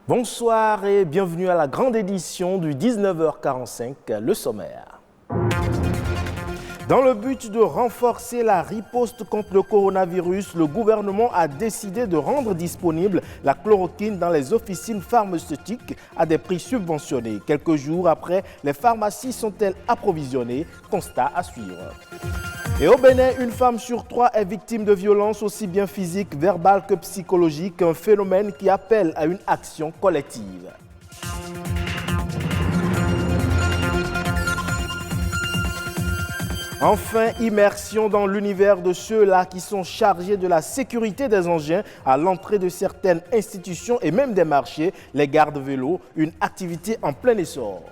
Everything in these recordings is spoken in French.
Bonsoir et bienvenue à la grande édition du 19h45, le sommaire. Dans le but de renforcer la riposte contre le coronavirus, le gouvernement a décidé de rendre disponible la chloroquine dans les officines pharmaceutiques à des prix subventionnés. Quelques jours après, les pharmacies sont-elles approvisionnées? Constat à suivre. Et au Bénin, une femme sur 3 est victime de violences aussi bien physiques, verbales que psychologiques, un phénomène qui appelle à une action collective. Enfin, immersion dans l'univers de ceux-là qui sont chargés de la sécurité des engins à l'entrée de certaines institutions et même des marchés, les gardes vélos, une activité en plein essor.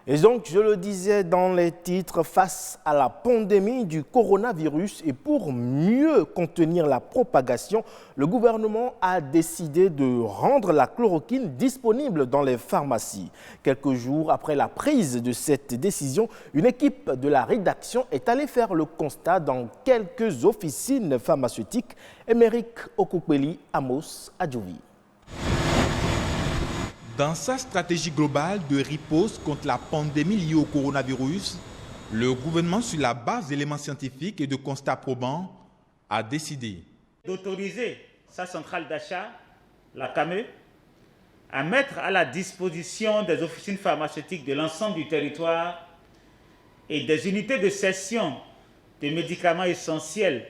Et donc, je le disais dans les titres, face à la pandémie du coronavirus et pour mieux contenir la propagation, le gouvernement a décidé de rendre la chloroquine disponible dans les pharmacies. Quelques jours après la prise de cette décision, une équipe de la rédaction est allée faire le constat dans quelques officines pharmaceutiques. Émeric Okupeli, Amos Adjouvi. Dans sa stratégie globale de riposte contre la pandémie liée au coronavirus, le gouvernement, sur la base d'éléments scientifiques et de constats probants, a décidé d'autoriser sa centrale d'achat, la CAME, à mettre à la disposition des officines pharmaceutiques de l'ensemble du territoire et des unités de cession des médicaments essentiels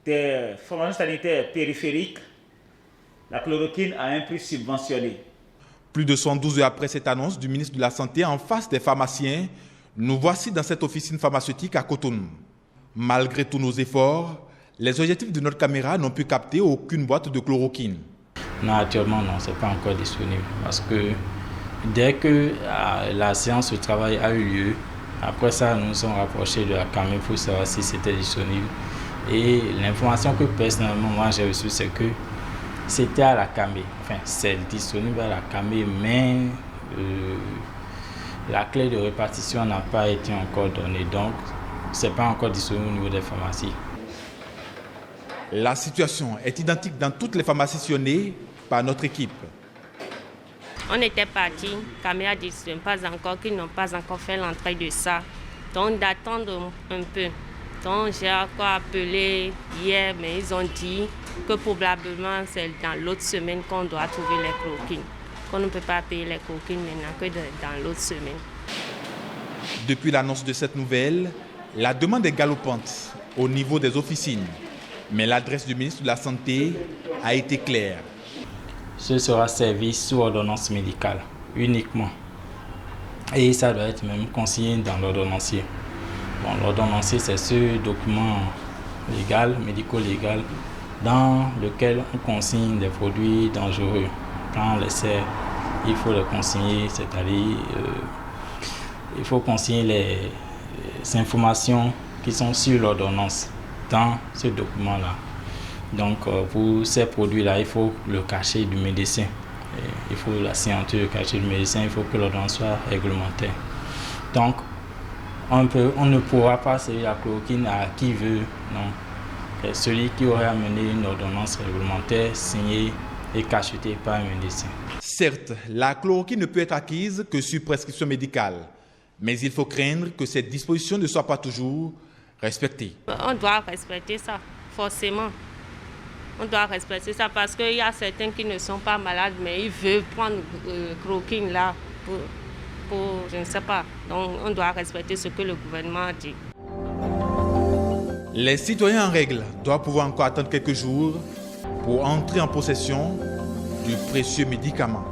des formations sanitaires périphériques, la chloroquine à un prix subventionné. Plus de 112 heures après cette annonce du ministre de la Santé en face des pharmaciens, nous voici dans cette officine pharmaceutique à Cotonou. Malgré tous nos efforts, les objectifs de notre caméra n'ont pu capter aucune boîte de chloroquine. Non, actuellement, non, ce n'est pas encore disponible. Parce que dès que la séance de travail a eu lieu, après ça, nous nous sommes rapprochés de la caméra pour savoir si c'était disponible. Et l'information que personnellement, moi, j'ai reçue, c'est que c'était à la CAME, enfin c'est disponible à la CAME, mais la clé de répartition n'a pas été encore donnée, donc ce n'est pas encore disponible au niveau des pharmacies. La situation est identique dans toutes les pharmacies sillonnées par notre équipe. On était partis, CAME a dit qu'ils n'ont pas encore fait l'entrée de ça, donc d'attendre un peu. Donc j'ai encore appelé hier, mais ils ont dit que probablement c'est dans l'autre semaine qu'on doit trouver les chloroquines. Qu'on ne peut pas payer les chloroquines maintenant que dans l'autre semaine. Depuis l'annonce de cette nouvelle, la demande est galopante au niveau des officines. Mais l'adresse du ministre de la Santé a été claire. Ce sera servi sous ordonnance médicale, uniquement. Et ça doit être même consigné dans l'ordonnancier. Bon, l'ordonnancier, c'est ce document légal, médico-légal, dans lequel on consigne des produits dangereux. Quand on les sert, il faut les consigner, c'est-à-dire il faut consigner les informations qui sont sur l'ordonnance dans ce document-là. Donc pour ces produits-là, il faut le cachet du médecin. Il faut la signature du cachet du médecin, il faut que l'ordonnance soit réglementaire. Donc on ne pourra pas servir la chloroquine à qui veut, non. C'est celui qui aurait amené une ordonnance réglementaire signée et cachetée par un médecin. Certes, la chloroquine ne peut être acquise que sur prescription médicale, mais il faut craindre que cette disposition ne soit pas toujours respectée. On doit respecter ça, forcément. On doit respecter ça parce qu'il y a certains qui ne sont pas malades, mais ils veulent prendre chloroquine là pour je ne sais pas. Donc on doit respecter ce que le gouvernement a dit. Les citoyens en règle doivent pouvoir encore attendre quelques jours pour entrer en possession du précieux médicament.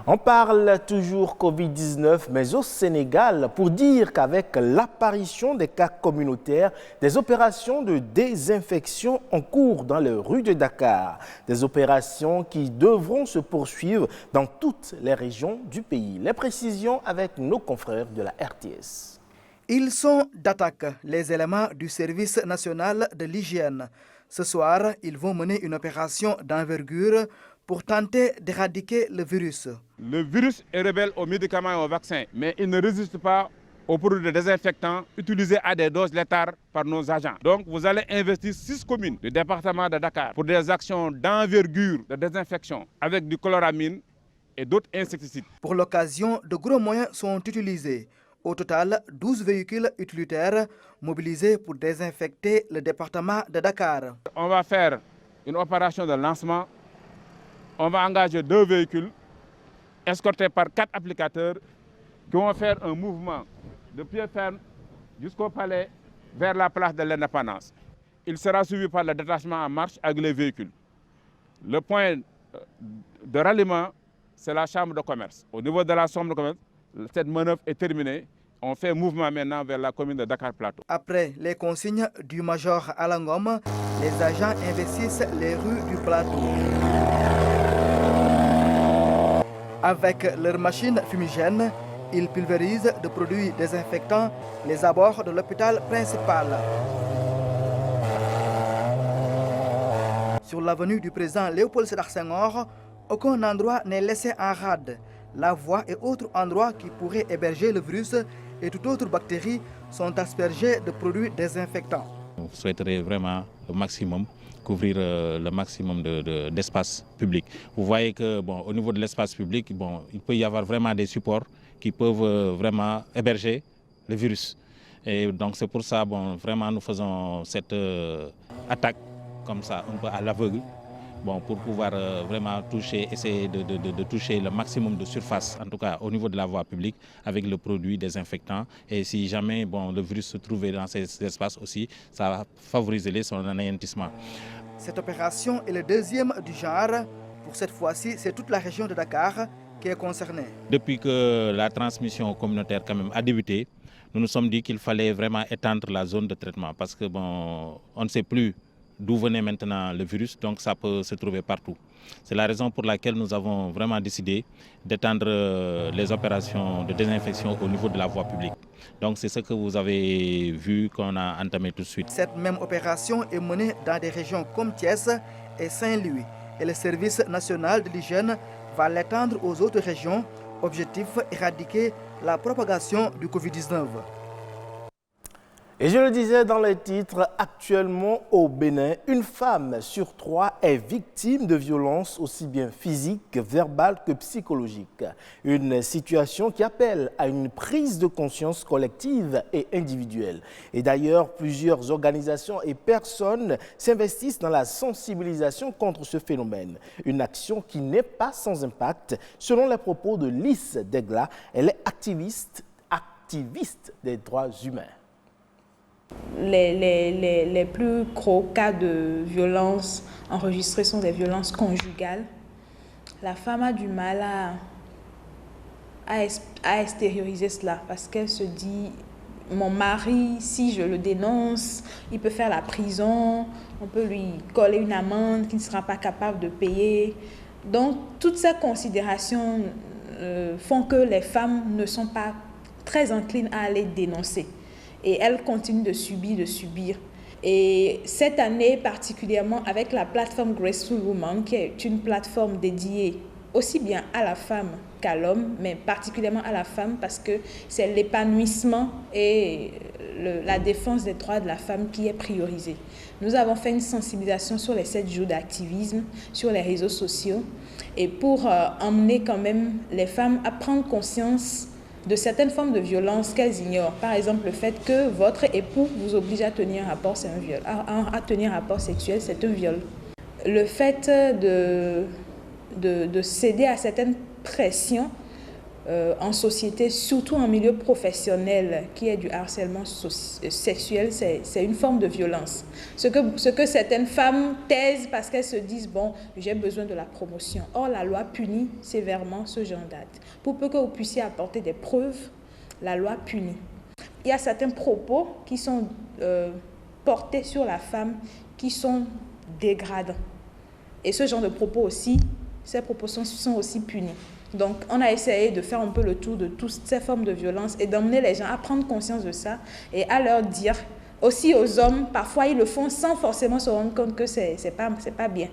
On parle toujours Covid-19, mais au Sénégal, pour dire qu'avec l'apparition des cas communautaires, des opérations de désinfection en cours dans les rues de Dakar. Des opérations qui devront se poursuivre dans toutes les régions du pays. Les précisions avec nos confrères de la RTS. Ils sont d'attaque, les éléments du service national de l'hygiène. Ce soir, ils vont mener une opération d'envergure pour tenter d'éradiquer le virus. Le virus est rebelle aux médicaments et aux vaccins, mais il ne résiste pas aux produits de désinfectants utilisés à des doses létales par nos agents. Donc vous allez investir 6 communes du département de Dakar pour des actions d'envergure de désinfection avec du chloramine et d'autres insecticides. Pour l'occasion, de gros moyens sont utilisés. Au total, 12 véhicules utilitaires mobilisés pour désinfecter le département de Dakar. On va faire une opération de lancement. On va engager 2 véhicules escortés par 4 applicateurs qui vont faire un mouvement de pied ferme jusqu'au palais vers la place de l'Indépendance. Il sera suivi par le détachement en marche avec les véhicules. Le point de ralliement, c'est la chambre de commerce. Au niveau de la chambre de commerce, cette manœuvre est terminée. On fait mouvement maintenant vers la commune de Dakar-Plateau. Après les consignes du major Alangom, les agents investissent les rues du plateau. Avec leurs machines fumigènes, ils pulvérisent de produits désinfectants les abords de l'hôpital principal. Sur l'avenue du président Léopold Sédar Senghor, aucun endroit n'est laissé en rade. La voie et autres endroits qui pourraient héberger le virus et toute autre bactérie sont aspergés de produits désinfectants. On souhaiterait vraiment au maximum couvrir le maximum d'espace public. Vous voyez que au niveau de l'espace public, il peut y avoir vraiment des supports qui peuvent vraiment héberger le virus. Et donc c'est pour ça vraiment nous faisons cette attaque comme ça, un peu à l'aveugle. Pour pouvoir vraiment essayer de toucher le maximum de surface, en tout cas au niveau de la voie publique, avec le produit désinfectant. Et si jamais le virus se trouvait dans ces espaces aussi, ça va favoriser son anéantissement. Cette opération est le deuxième du genre. Pour cette fois-ci, c'est toute la région de Dakar qui est concernée. Depuis que la transmission communautaire quand même a débuté, nous nous sommes dit qu'il fallait vraiment étendre la zone de traitement parce que on ne sait plus d'où venait maintenant le virus, donc ça peut se trouver partout. C'est la raison pour laquelle nous avons vraiment décidé d'étendre les opérations de désinfection au niveau de la voie publique. Donc c'est ce que vous avez vu qu'on a entamé tout de suite. Cette même opération est menée dans des régions comme Thiès et Saint-Louis. Et le service national de l'hygiène va l'étendre aux autres régions. Objectif, éradiquer la propagation du Covid-19. Et je le disais dans les titres, actuellement au Bénin, une femme sur 3 est victime de violences aussi bien physiques, verbales que psychologiques. Une situation qui appelle à une prise de conscience collective et individuelle. Et d'ailleurs, plusieurs organisations et personnes s'investissent dans la sensibilisation contre ce phénomène. Une action qui n'est pas sans impact. Selon les propos de Lys Degla, elle est activiste des droits humains. Les plus gros cas de violence enregistrés sont des violences conjugales. La femme a du mal à extérioriser cela parce qu'elle se dit « mon mari, si je le dénonce, il peut faire la prison, on peut lui coller une amende qu'il ne sera pas capable de payer ». Donc, toutes ces considérations font que les femmes ne sont pas très enclines à aller dénoncer. Et elles continuent de subir. Et cette année, particulièrement avec la plateforme Graceful Woman, qui est une plateforme dédiée aussi bien à la femme qu'à l'homme, mais particulièrement à la femme parce que c'est l'épanouissement et la défense des droits de la femme qui est priorisée. Nous avons fait une sensibilisation sur les 7 jours d'activisme sur les réseaux sociaux et pour emmener quand même les femmes à prendre conscience de certaines formes de violence qu'elles ignorent. Par exemple, le fait que votre époux vous oblige à tenir un rapport, c'est un viol. À tenir un rapport sexuel, c'est un viol. Le fait de céder à certaines pressions en société, surtout en milieu professionnel, qui est du harcèlement sexuel, c'est une forme de violence. Ce que certaines femmes taisent parce qu'elles se disent « bon, j'ai besoin de la promotion ». Or, la loi punit sévèrement ce genre d'acte. Pour peu que vous puissiez apporter des preuves, la loi punit. Il y a certains propos qui sont portés sur la femme qui sont dégradants. Et ce genre de propos aussi, ces propos sont aussi punis. Donc, on a essayé de faire un peu le tour de toutes ces formes de violence et d'emmener les gens à prendre conscience de ça et à leur dire, aussi aux hommes, parfois ils le font sans forcément se rendre compte que c'est pas bien.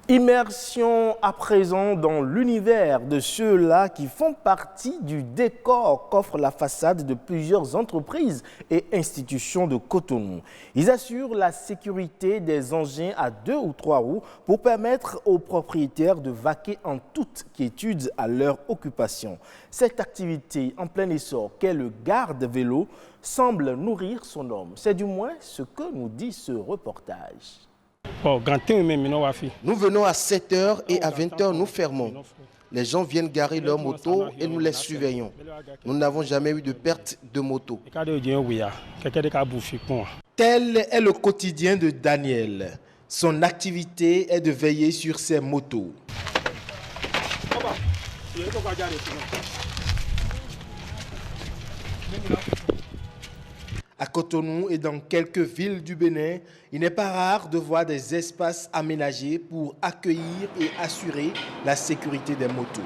Immersion à présent dans l'univers de ceux-là qui font partie du décor qu'offre la façade de plusieurs entreprises et institutions de Cotonou. Ils assurent la sécurité des engins à 2 ou 3 roues pour permettre aux propriétaires de vaquer en toute quiétude à leur occupation. Cette activité en plein essor qu'est le garde-vélo semble nourrir son homme. C'est du moins ce que nous dit ce reportage. Nous venons à 7 h et à 20 h nous fermons. Les gens viennent garer leurs motos et nous les surveillons. Nous n'avons jamais eu de perte de moto. Tel est le quotidien de Daniel. Son activité est de veiller sur ses motos. À Cotonou et dans quelques villes du Bénin, il n'est pas rare de voir des espaces aménagés pour accueillir et assurer la sécurité des motos.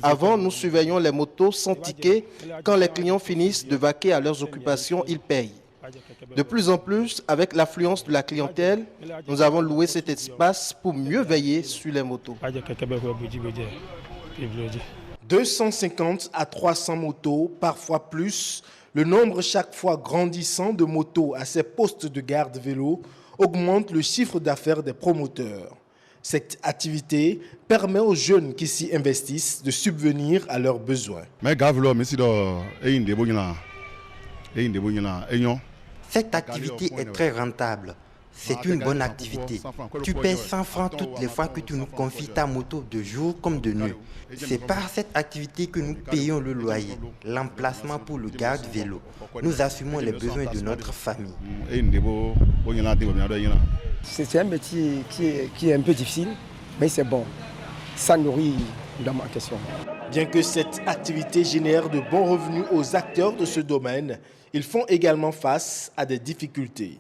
Avant, nous surveillions les motos sans ticket. Quand les clients finissent de vaquer à leurs occupations, ils payent. De plus en plus, avec l'affluence de la clientèle, nous avons loué cet espace pour mieux veiller sur les motos. 250 à 300 motos, parfois plus. Le nombre chaque fois grandissant de motos à ces postes de garde-vélo augmente le chiffre d'affaires des promoteurs. Cette activité permet aux jeunes qui s'y investissent de subvenir à leurs besoins. Cette activité est très rentable. C'est une bonne activité. Tu payes 100 francs toutes les fois que tu nous confies ta moto de jour comme de nuit. C'est par cette activité que nous payons le loyer, l'emplacement pour le garde-vélo. Nous assumons les besoins de notre famille. C'est un métier qui est un peu difficile, mais c'est bon. Ça nourrit dans ma question. Bien que cette activité génère de bons revenus aux acteurs de ce domaine, ils font également face à des difficultés.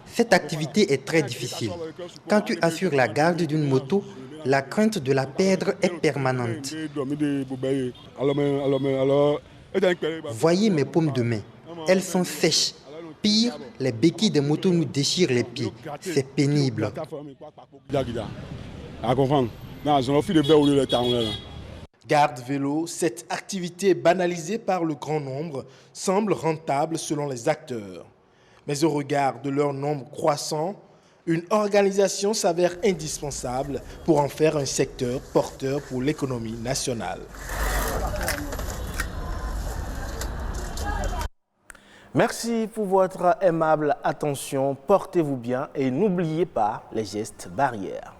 Cette activité est très difficile. Quand tu assures la garde d'une moto, la crainte de la perdre est permanente. Voyez mes paumes de main. Elles sont sèches. Pire, les béquilles des motos nous déchirent les pieds. C'est pénible. Garde-vélo, cette activité banalisée par le grand nombre semble rentable selon les acteurs. Mais au regard de leur nombre croissant, une organisation s'avère indispensable pour en faire un secteur porteur pour l'économie nationale. Merci pour votre aimable attention. Portez-vous bien et n'oubliez pas les gestes barrières.